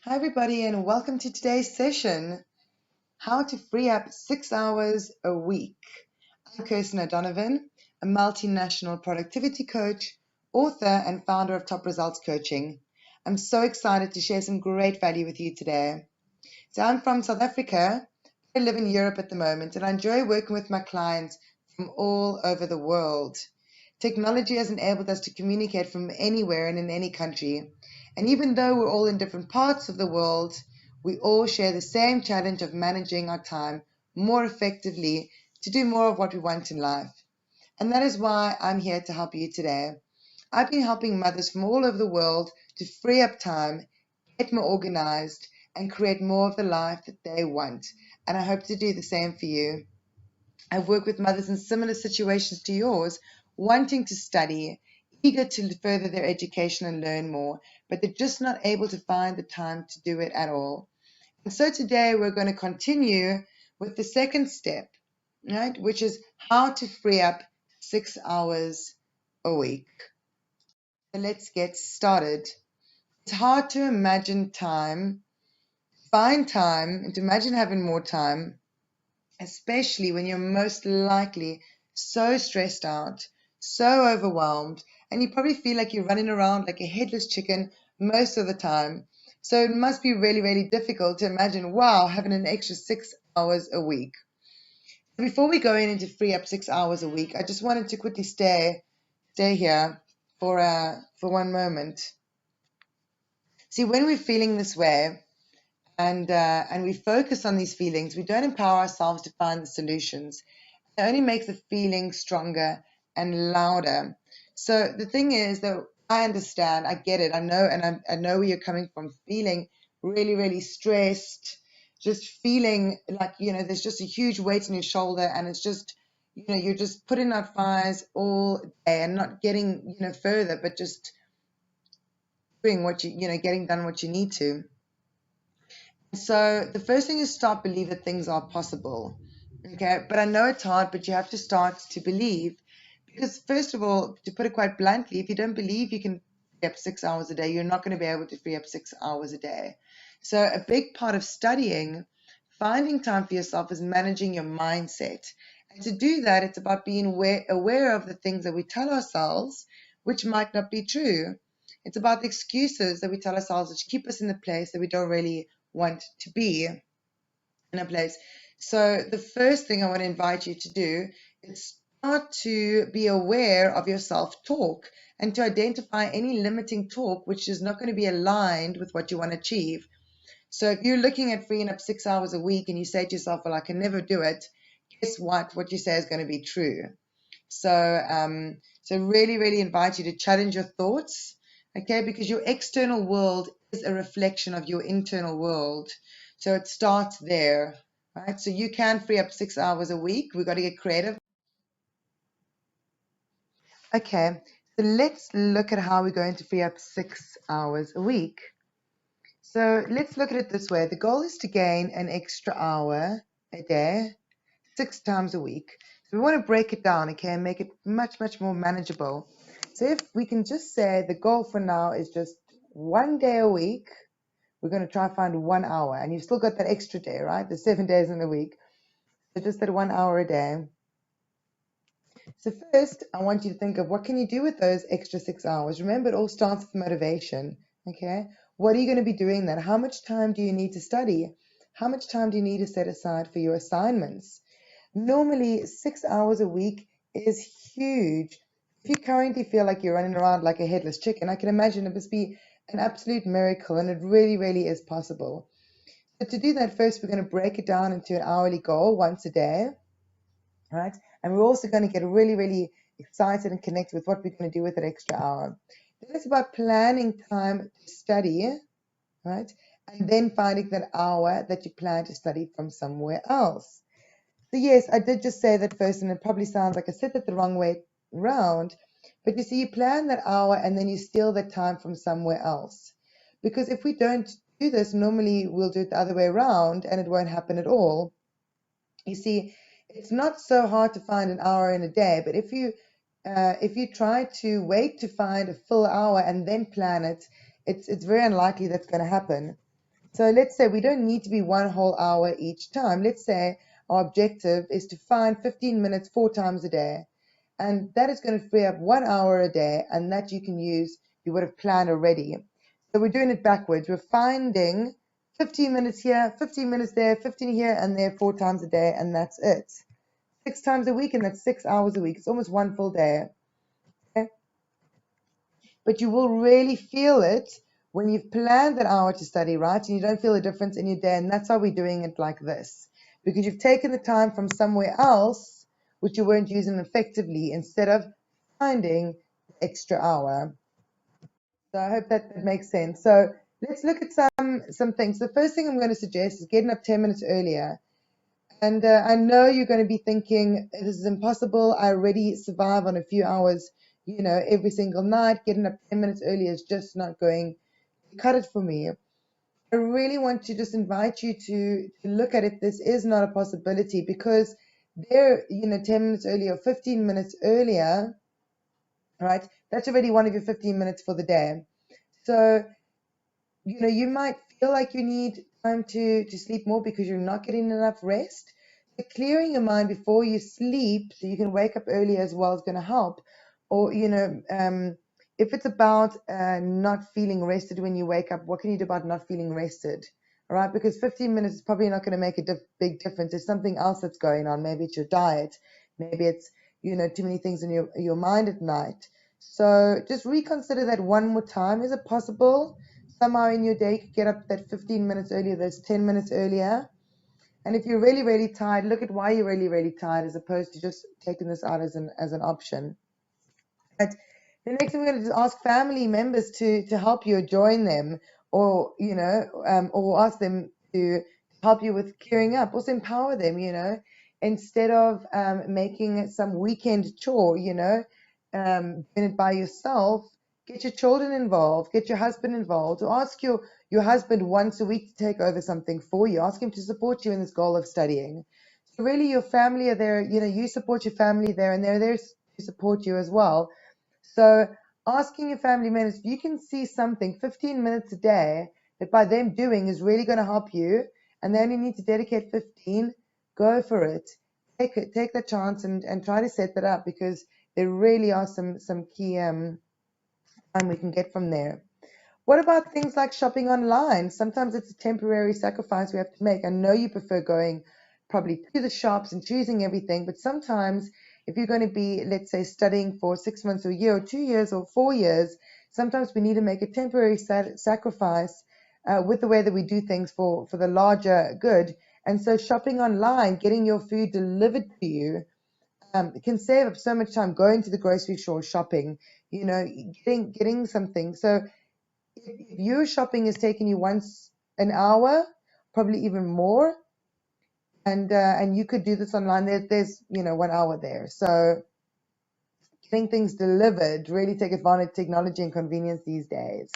Hi, everybody, and welcome to today's session, How to Free Up 6 Hours a Week. I'm Kirsten O'Donovan, a multinational productivity coach, author, and founder of Top Results Coaching. I'm so excited to share some great value with you today. So I'm from South Africa. I live in Europe at the moment, and I enjoy working with my clients from all over the world. Technology has enabled us to communicate from anywhere and in any country. And even though we're all in different parts of the world, we all share the same challenge of managing our time more effectively to do more of what we want in life. And that is why I'm here to help you today. I've been helping mothers from all over the world to free up time, get more organized, and create more of the life that they want. And I hope to do the same for you. I've worked with mothers in similar situations to yours, wanting to study, eager to further their education and learn more, but they're just not able to find the time to do it at all. And so today we're going to continue with the second step, right, which is how to free up 6 hours a week. So let's get started. It's hard to imagine time, find time, and to imagine having more time, especially when you're most likely so stressed out, so overwhelmed, and you probably feel like you're running around like a headless chicken most of the time. So it must be really, really difficult to imagine, wow, having an extra 6 hours a week. Before we go in to free up 6 hours a week, I just wanted to quickly stay here for one moment. See, when we're feeling this way, and we focus on these feelings, we don't empower ourselves to find the solutions. It only makes the feeling stronger and louder. So the thing is that I understand, I get it, I know, and I know where you're coming from, feeling really, really stressed, just feeling like, there's just a huge weight on your shoulder, and it's just, you're just putting out fires all day and not getting, further, but just doing what getting done what you need to. So the first thing is start believe that things are possible. Okay, but I know it's hard, but you have to start to believe. Because first of all, to put it quite bluntly, if you don't believe you can free up 6 hours a day, you're not going to be able to free up 6 hours a day. So a big part of studying, finding time for yourself, is managing your mindset. And to do that, it's about being aware of the things that we tell ourselves, which might not be true. It's about the excuses that we tell ourselves, which keep us in the place that we don't really want to be in a place. So the first thing I want to invite you to do is start to be aware of your self-talk and to identify any limiting talk which is not going to be aligned with what you want to achieve. So if you're looking at freeing up 6 hours a week and you say to yourself, well, I can never do it, guess what? What you say is going to be true. So really, really invite you to challenge your thoughts, okay? Because your external world is a reflection of your internal world. So it starts there, right? So you can free up 6 hours a week. We've got to get creative. Okay, so let's look at how we're going to free up 6 hours a week. So let's look at it this way. The goal is to gain an extra hour a day, 6 times a week. So we want to break it down, okay, and make it much, much more manageable. So if we can just say the goal for now is just one day a week, we're going to try and find 1 hour, and you've still got that extra day, right? The 7 days in the week. So just that 1 hour a day. So first, I want you to think of what can you do with those extra 6 hours. Remember, it all starts with motivation, okay? What are you going to be doing then? How much time do you need to study? How much time do you need to set aside for your assignments? Normally, 6 hours a week is huge. If you currently feel like you're running around like a headless chicken, I can imagine it must be an absolute miracle, and it really, really is possible. So to do that, first we're going to break it down into an hourly goal once a day, right? And we're also going to get really, really excited and connected with what we're going to do with that extra hour. Then it's about planning time to study, right? And then finding that hour that you plan to study from somewhere else. So yes, I did just say that first, and it probably sounds like I said that the wrong way round. But you see, you plan that hour and then you steal that time from somewhere else. Because if we don't do this, normally we'll do it the other way around and it won't happen at all. You see, it's not so hard to find an hour in a day, but if you try to wait to find a full hour and then plan it, it's very unlikely that's going to happen. So let's say we don't need to be 1 whole hour each time. Let's say our objective is to find 15 minutes 4 times a day. And that is going to free up 1 hour a day, and that you can use, you would have planned already. So we're doing it backwards. We're finding 15 minutes here, 15 minutes there, 15 here and there 4 times a day, and that's it. 6 times a week, and that's 6 hours a week. It's almost 1 full day. Okay? But you will really feel it when you've planned that hour to study, right? And you don't feel a difference in your day. And that's why we're doing it like this, because you've taken the time from somewhere else, which you weren't using effectively, instead of finding the extra hour. So I hope that makes sense. So let's look at some things. The first thing I'm going to suggest is getting up 10 minutes earlier. And I know you're going to be thinking, this is impossible. I already survive on a few hours, every single night. Getting up 10 minutes early is just not going to cut it for me. I really want to just invite you to look at it. This is not a possibility, because there, 10 minutes earlier or 15 minutes earlier, right? That's already one of your 15 minutes for the day. So, you might feel like you need time to sleep more because you're not getting enough rest. But clearing your mind before you sleep so you can wake up early as well is going to help. Or, if it's about not feeling rested when you wake up, what can you do about not feeling rested? All right, because 15 minutes is probably not going to make a big difference. There's something else that's going on. Maybe it's your diet. Maybe it's, too many things in your mind at night. So just reconsider that one more time. Is it possible somehow in your day you could get up that 15 minutes earlier, those 10 minutes earlier? And if you're really, really tired, look at why you're really, really tired, as opposed to just taking this out as an option. But the next thing we're going to do is ask family members to help you or join them, or or ask them to help you with clearing up. Also empower them, instead of making some weekend chore, doing it by yourself. Get your children involved, get your husband involved, or ask your husband once a week to take over something for you. Ask him to support you in this goal of studying. So really, your family are there, you support your family there, and they're there to support you as well. So asking your family members, if you can see something 15 minutes a day that by them doing is really going to help you, and they only need to dedicate 15, go for it. Take that chance and try to set that up, because there really are some key time we can get from there. What about things like shopping online? Sometimes it's a temporary sacrifice we have to make. I know you prefer going probably to the shops and choosing everything, but sometimes if you're going to be, let's say, studying for 6 months or a year or 2 years or 4 years, sometimes we need to make a temporary sacrifice with the way that we do things for the larger good. And so shopping online, getting your food delivered to you, can save up so much time going to the grocery store shopping, getting something. So if your shopping is taking you once an hour, probably even more, and you could do this online, there's 1 hour there. So getting things delivered, really take advantage of technology and convenience these days.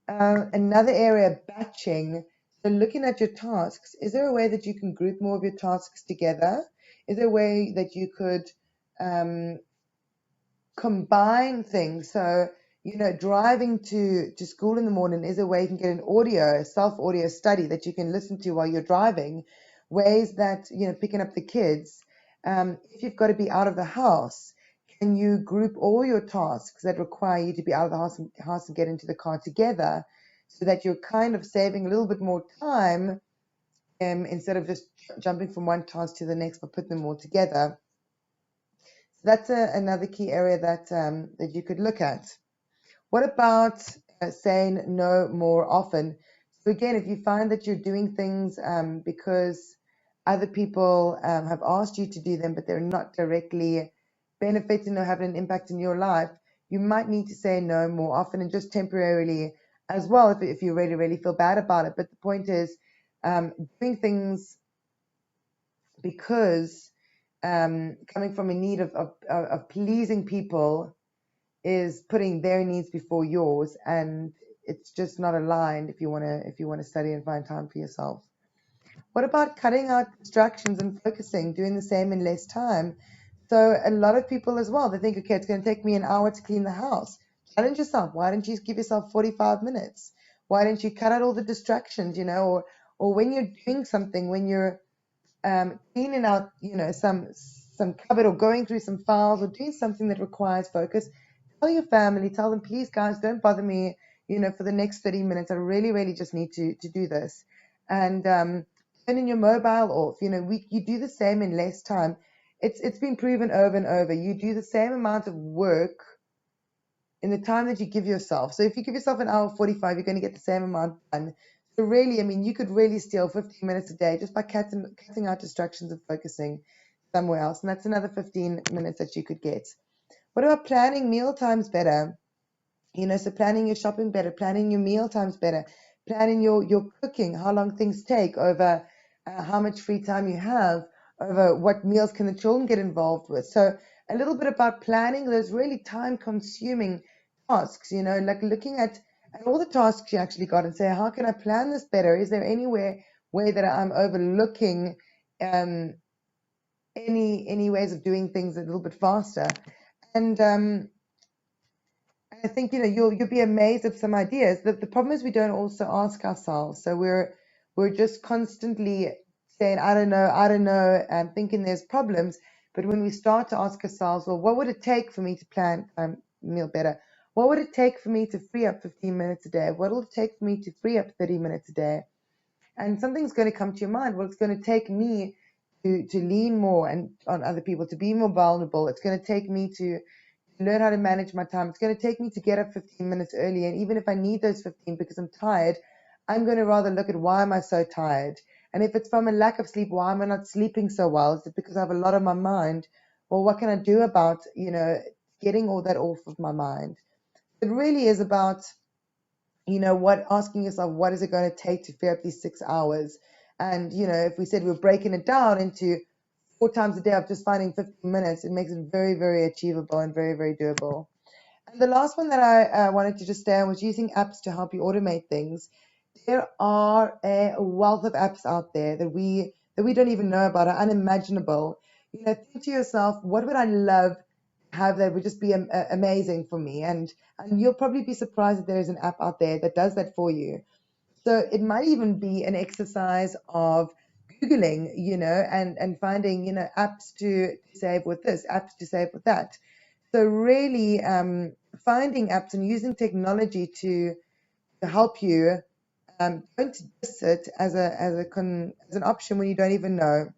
Another area, batching. So looking at your tasks, is there a way that you can group more of your tasks together? Is there a way that you could combine things? So, driving to school in the morning is a way you can get a self-audio study that you can listen to while you're driving. Ways that, picking up the kids. If you've got to be out of the house, can you group all your tasks that require you to be out of the house and get into the car together, so that you're kind of saving a little bit more time, instead of just jumping from one task to the next, but put them all together. So that's another key area that you could look at. What about saying no more often? So again, if you find that you're doing things because other people have asked you to do them, but they're not directly benefiting or having an impact in your life, you might need to say no more often, and just temporarily as well, if you really, really feel bad about it. But the point is, doing things because coming from a need of pleasing people is putting their needs before yours, and it's just not aligned if you want to study and find time for yourself. What about cutting out distractions and focusing, doing the same in less time? So a lot of people as well, they think, okay, it's going to take me an hour to clean the house. Challenge yourself. Why don't you give yourself 45 minutes? Why don't you cut out all the distractions, or when you're doing something, when you're cleaning out, some cupboard, or going through some files, or doing something that requires focus, tell your family, tell them, please, guys, don't bother me, for the next 30 minutes. I really, really just need to do this. And turning your mobile off. You do the same in less time. It's been proven over and over. You do the same amount of work in the time that you give yourself. So if you give yourself an hour 45, you're going to get the same amount done. So really, I mean, you could really steal 15 minutes a day just by cutting out distractions and focusing somewhere else. And that's another 15 minutes that you could get. What about planning meal times better? So planning your shopping better, planning your meal times better, planning your cooking, how long things take, over how much free time you have, over what meals can the children get involved with. So a little bit about planning those really time-consuming tasks, like looking at all the tasks you actually got and say, how can I plan this better? Is there any way that I'm overlooking any ways of doing things a little bit faster? And I think you'll be amazed at some ideas. The problem is we don't also ask ourselves. So we're just constantly saying, I don't know, and thinking there's problems. But when we start to ask ourselves, well, what would it take for me to plan a meal better? What would it take for me to free up 15 minutes a day? What will it take for me to free up 30 minutes a day? And something's going to come to your mind. Well, it's going to take me to lean more and on other people, to be more vulnerable. It's going to take me to learn how to manage my time. It's going to take me to get up 15 minutes early. And even if I need those 15 because I'm tired, I'm going to rather look at why am I so tired? And if it's from a lack of sleep, why am I not sleeping so well? Is it because I have a lot on my mind? Well, what can I do about, getting all that off of my mind? It really is about, asking yourself, what is it going to take to free up these 6 hours? And, if we said we're breaking it down into 4 times a day of just finding 15 minutes, it makes it very, very achievable and very, very doable. And the last one that I wanted to just stay on was using apps to help you automate things. There are a wealth of apps out there that we don't even know about, are unimaginable. Think to yourself, what would I love to have that would just be amazing for me? And you'll probably be surprised that there is an app out there that does that for you. So it might even be an exercise of Googling, and finding, apps to save with this, apps to save with that. So really finding apps and using technology to help you, don't miss it as an option when you don't even know.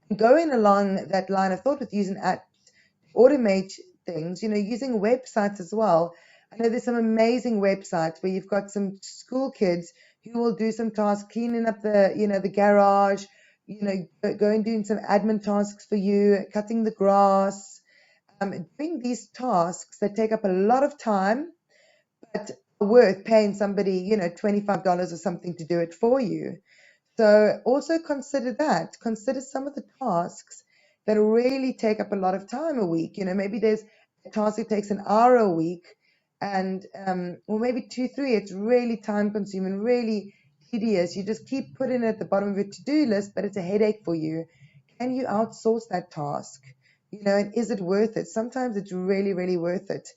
And going along that line of thought with using apps to automate things, using websites as well. I know there's some amazing websites where you've got some school kids who will do some tasks, cleaning up the garage, go and doing some admin tasks for you, cutting the grass, doing these tasks that take up a lot of time, but are worth paying somebody, $25 or something to do it for you. So also consider that. Consider some of the tasks that really take up a lot of time a week. Maybe there's a task that takes an hour a week, and or maybe 2, 3. It's really time consuming, really tedious. You just keep putting it at the bottom of your to-do list, but it's a headache for you. Can you outsource that task? And is it worth it? Sometimes it's really, really worth it.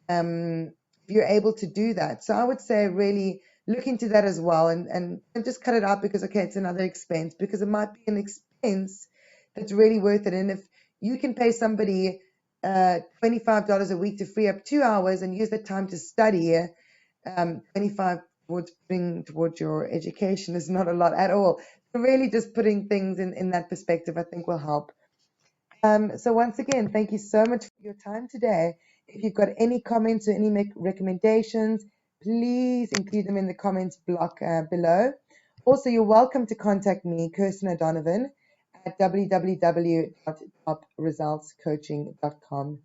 If you're able to do that. So I would say really look into that as well, and just cut it out because, okay, it's another expense, because it might be an expense that's really worth it. And if you can pay somebody $25 a week to free up 2 hours and use that time to study, 25 towards putting towards your education is not a lot at all. So really just putting things in that perspective, I think, will help. So once again, thank you so much for your time today. If you've got any comments or any recommendations, please include them in the comments block below. Also, you're welcome to contact me, Kirsten O'Donovan, at www.topresultscoaching.com.